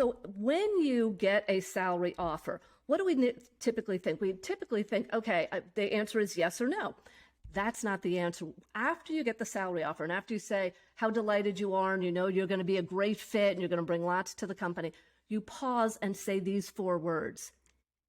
So when you get a salary offer, what do we typically think? We typically think, okay, the answer is yes or no. That's not the answer. After you get the salary offer and after you say how delighted you are and you know you're going to be a great fit and you're going to bring lots to the company, you pause and say these 4 words.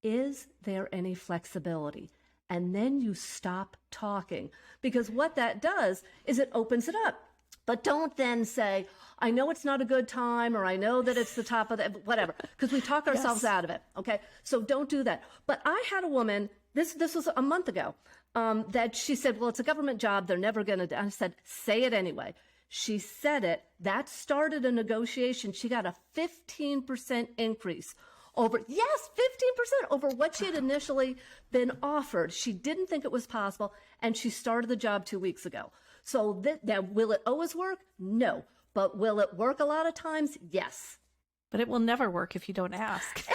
Is there any flexibility? And then you stop talking, because what that does is it opens it up. But don't then say, I know it's not a good time, or I know that it's the top of the, whatever, because we talk ourselves out of it. Okay. So don't do that. But I had a woman, this was a month ago, that she said, well, it's a government job. They're never going to, I said, say it anyway. She said it. That started a negotiation. She got a 15% increase over, 15% over what she had initially been offered. She didn't think it was possible, and she started the job 2 weeks ago. So that will it always work? No. But will it work a lot of times? Yes. But it will never work if you don't ask. Exactly.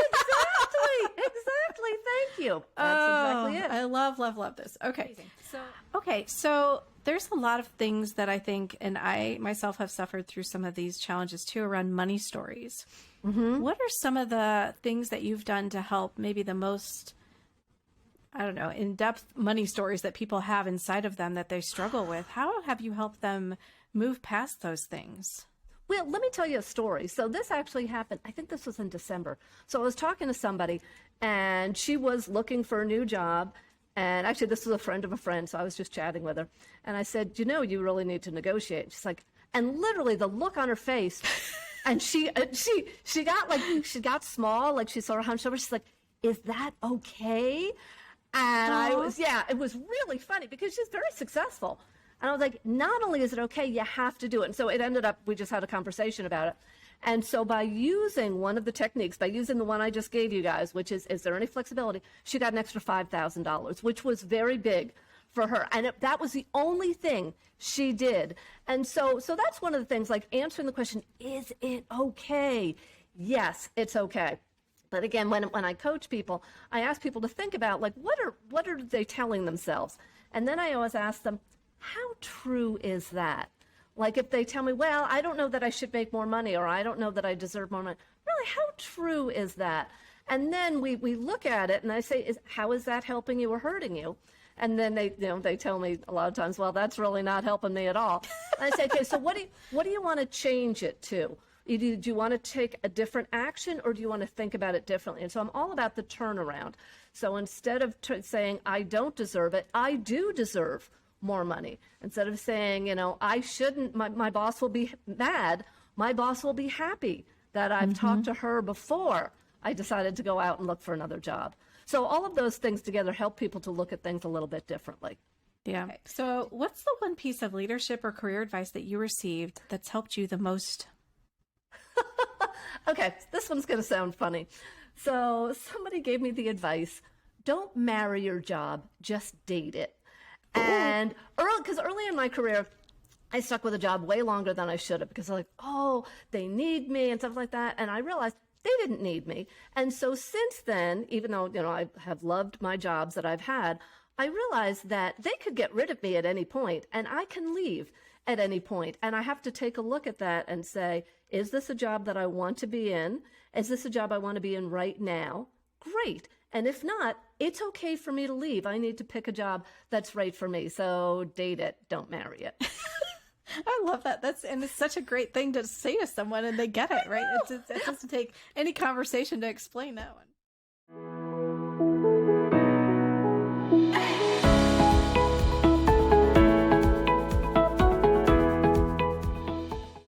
Thank you. That's exactly it. I love this. Okay. So there's a lot of things that I think, and I myself have suffered through some of these challenges too, around money stories. Mm-hmm. What are some of the things that you've done to help maybe the most, I don't know, in-depth money stories that people have inside of them that they struggle with? How have you helped them move past those things? Well, let me tell you a story. So this actually happened, I think this was in December. So I was talking to somebody, and she was looking for a new job. And actually, this was a friend of a friend, so I was just chatting with her. And I said, you really need to negotiate. She's like, and literally the look on her face, and she got small, like she saw her hunched over. She's like, is that okay? And it was really funny because she's very successful. And I was like, not only is it okay, you have to do it. And so it ended up, we just had a conversation about it. And so by using one of the techniques, by using the one I just gave you guys, which is there any flexibility? She got an extra $5,000, which was very big for her. And that was the only thing she did. And so that's one of the things, like answering the question, is it okay? Yes, it's okay. But again, when I coach people, I ask people to think about, like, what are they telling themselves? And then I always ask them, how true is that? Like if they tell me, well, I don't know that I should make more money, or I don't know that I deserve more money. Really, how true is that? And then we look at it and I say, how is that helping you or hurting you? And then they tell me a lot of times, well, that's really not helping me at all. And I say, okay, so what do you want to change it to? Do you want to take a different action, or do you want to think about it differently? And so I'm all about the turnaround. So instead of saying, I don't deserve it, I do deserve more money. Instead of saying, I shouldn't, my boss will be mad, my boss will be happy that I've talked to her before I decided to go out and look for another job. So all of those things together help people to look at things a little bit differently. Yeah. Okay. So what's the one piece of leadership or career advice that you received that's helped you the most? Okay, this one's going to sound funny. So somebody gave me the advice, don't marry your job, just date it. And early in my career, I stuck with a job way longer than I should have, because I'm like, oh, they need me and stuff like that. And I realized they didn't need me. And so since then, even though, I have loved my jobs that I've had, I realized that they could get rid of me at any point and I can leave at any point. And I have to take a look at that and say, is this a job that I want to be in? Is this a job I want to be in right now? Great. And if not, it's okay for me to leave. I need to pick a job that's right for me. So date it, don't marry it. I love that. And it's such a great thing to say to someone and they get it, right? It doesn't take any conversation to explain that one.